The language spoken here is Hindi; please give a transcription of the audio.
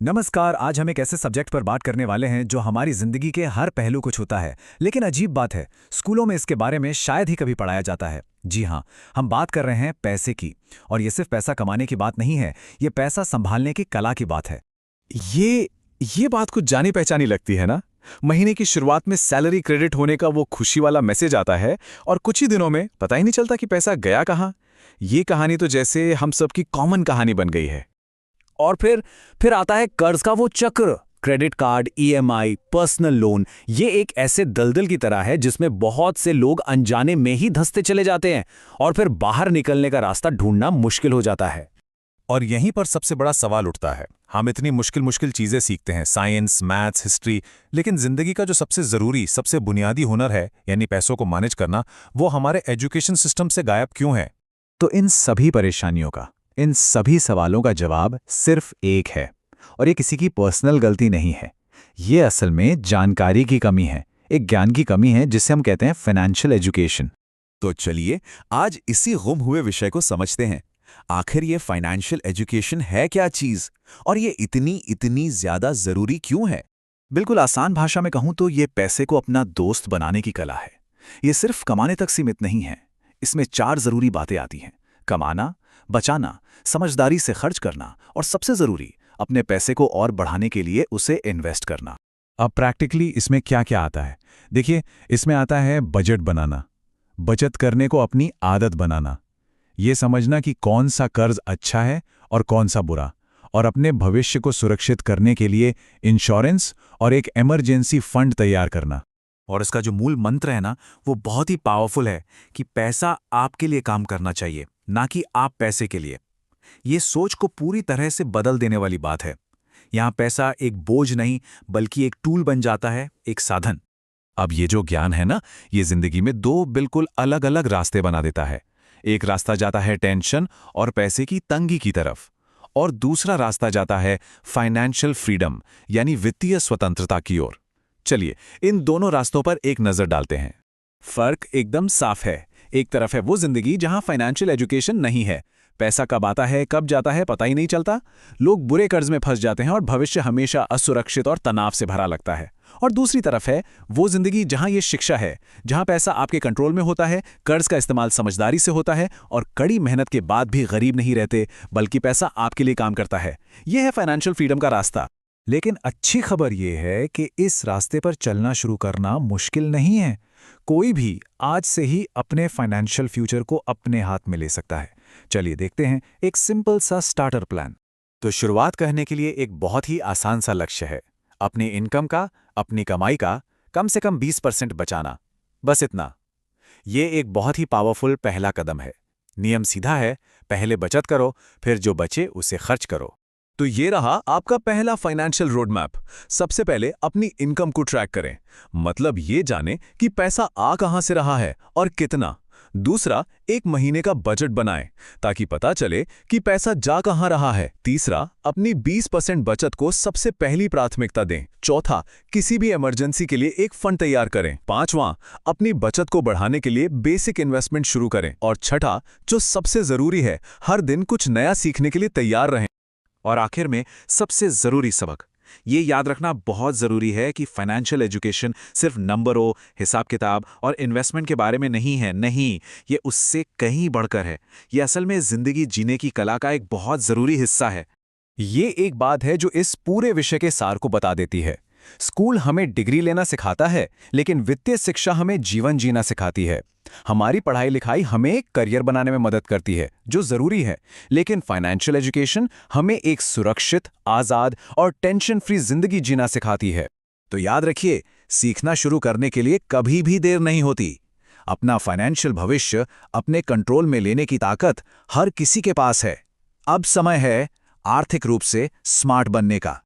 नमस्कार। आज हम एक ऐसे सब्जेक्ट पर बात करने वाले हैं जो हमारी जिंदगी के हर पहलू को छूता है। लेकिन अजीब बात है, स्कूलों में इसके बारे में शायद ही कभी पढ़ाया जाता है। जी हाँ, हम बात कर रहे हैं पैसे की। और ये सिर्फ पैसा कमाने की बात नहीं है, ये पैसा संभालने की कला की बात है। ये ये बात कुछ जानी पहचानी लगती है ना। महीने की शुरुआत में सैलरी क्रेडिट होने का वो खुशी वाला मैसेज आता है और कुछ ही दिनों में पता ही नहीं चलता कि पैसा गया कहाँ। ये कहानी तो जैसे हम सबकी कॉमन कहानी बन गई है। और फिर आता है कर्ज का वो चक्र। Credit card, EMI, personal loan, ये एक ऐसे दलदल की तरह है जिसमें बहुत से लोग अनजाने में ही धंसते चले जाते हैं और फिर बाहर निकलने का रास्ता ढूंढना मुश्किल हो जाता है। और यहीं पर सबसे बड़ा सवाल उठता है। हम इतनी मुश्किल मुश्किल चीजें सीखते हैं, साइंस, मैथ्स, हिस्ट्री, लेकिन जिंदगी का जो सबसे जरूरी, सबसे बुनियादी हुनर है, यानी पैसों को मैनेज करना, वो हमारे एजुकेशन सिस्टम से गायब क्यों है? तो इन सभी परेशानियों का, इन सभी सवालों का जवाब सिर्फ एक है। और ये किसी की पर्सनल गलती नहीं है। ये असल में जानकारी की कमी है, एक ज्ञान की कमी है जिसे हम कहते हैं फाइनेंशियल एजुकेशन। तो चलिए आज इसी गुम हुए विषय को समझते हैं। आखिर ये फाइनेंशियल एजुकेशन है क्या चीज, और ये इतनी इतनी ज्यादा जरूरी क्यों है? बिल्कुल आसान भाषा में कहूं तो ये पैसे को अपना दोस्त बनाने की कला है। ये सिर्फ कमाने तक सीमित नहीं है। इसमें चार जरूरी बातें आती हैं: कमाना, बचाना, समझदारी से खर्च करना और सबसे जरूरी, अपने पैसे को और बढ़ाने के लिए उसे इन्वेस्ट करना। अब प्रैक्टिकली इसमें क्या क्या आता है? देखिए, इसमें आता है बजट बनाना, बचत करने को अपनी आदत बनाना, ये समझना कि कौन सा कर्ज अच्छा है और कौन सा बुरा, और अपने भविष्य को सुरक्षित करने के लिए इंश्योरेंस और एक इमरजेंसी फंड तैयार करना। और इसका जो मूल मंत्र है ना, वो बहुत ही पावरफुल है कि पैसा आपके लिए काम करना चाहिए, ना कि आप पैसे के लिए। ये सोच को पूरी तरह से बदल देने वाली बात है। यहाँ पैसा एक बोझ नहीं, बल्कि एक टूल बन जाता है, एक साधन। अब ये जो ज्ञान है ना, ये जिंदगी में दो बिल्कुल अलग अलग रास्ते बना देता है। एक रास्ता जाता है टेंशन और पैसे की तंगी की तरफ, और दूसरा रास्ता जाता है फाइनेंशियल फ्रीडम, यानी वित्तीय स्वतंत्रता की ओर। चलिए इन दोनों रास्तों पर एक नजर डालते हैं। फर्क एकदम साफ है। एक तरफ है वो जिंदगी जहां फाइनेंशियल एजुकेशन नहीं है। पैसा कब आता है, कब जाता है, पता ही नहीं चलता। लोग बुरे कर्ज में फंस जाते हैं और भविष्य हमेशा असुरक्षित और तनाव से भरा लगता है। और दूसरी तरफ है वो जिंदगी जहां ये शिक्षा है, जहां पैसा आपके कंट्रोल में होता है, कर्ज का इस्तेमाल समझदारी से होता है और कड़ी मेहनत के बाद भी गरीब नहीं रहते, बल्कि पैसा आपके लिए काम करता है। यह है फाइनेंशियल फ्रीडम का रास्ता। लेकिन अच्छी खबर यह है कि इस रास्ते पर चलना शुरू करना मुश्किल नहीं है। कोई भी आज से ही अपने फाइनेंशियल फ्यूचर को अपने हाथ में ले सकता है। चलिए देखते हैं एक सिंपल सा स्टार्टर प्लान। तो शुरुआत करने के लिए एक बहुत ही आसान सा लक्ष्य है। अपनी इनकम का, अपनी कमाई का कम से कम 20% बचाना। बस इतना। ये एक बहुत ही पावरफुल पहला कदम है। नियम सीधा है, पहले बचत करो, फिर जो बचे उसे खर्च करो। तो ये रहा आपका पहला फाइनेंशियल रोड मैप। सबसे पहले अपनी इनकम को ट्रैक करें, मतलब ये जाने कि पैसा आ कहां से रहा है और कितना। दूसरा, एक महीने का बजट बनाएं ताकि पता चले कि पैसा जा कहां रहा है। तीसरा, अपनी 20% बचत को सबसे पहली प्राथमिकता दें। चौथा, किसी भी इमरजेंसी के लिए एक फंड तैयार करें। पांचवां, अपनी बचत को बढ़ाने के लिए बेसिक इन्वेस्टमेंट शुरू करें। और छठा, जो सबसे जरूरी है, हर दिन कुछ नया सीखने के लिए तैयार रहें। और आखिर में सबसे जरूरी सबक, ये याद रखना बहुत जरूरी है कि फाइनेंशियल एजुकेशन सिर्फ नंबरों, हिसाब किताब और इन्वेस्टमेंट के बारे में नहीं है। नहीं, ये उससे कहीं बढ़कर है। ये असल में जिंदगी जीने की कला का एक बहुत जरूरी हिस्सा है। ये एक बात है जो इस पूरे विषय के सार को बता देती है। स्कूल हमें डिग्री लेना सिखाता है, लेकिन वित्तीय शिक्षा हमें जीवन जीना सिखाती है। हमारी पढ़ाई लिखाई हमें एक करियर बनाने में मदद करती है, जो जरूरी है, लेकिन फाइनेंशियल एजुकेशन हमें एक सुरक्षित, आजाद और टेंशन फ्री जिंदगी जीना सिखाती है। तो याद रखिए, सीखना शुरू करने के लिए कभी भी देर नहीं होती। अपना फाइनेंशियल भविष्य अपने कंट्रोल में लेने की ताकत हर किसी के पास है। अब समय है आर्थिक रूप से स्मार्ट बनने का।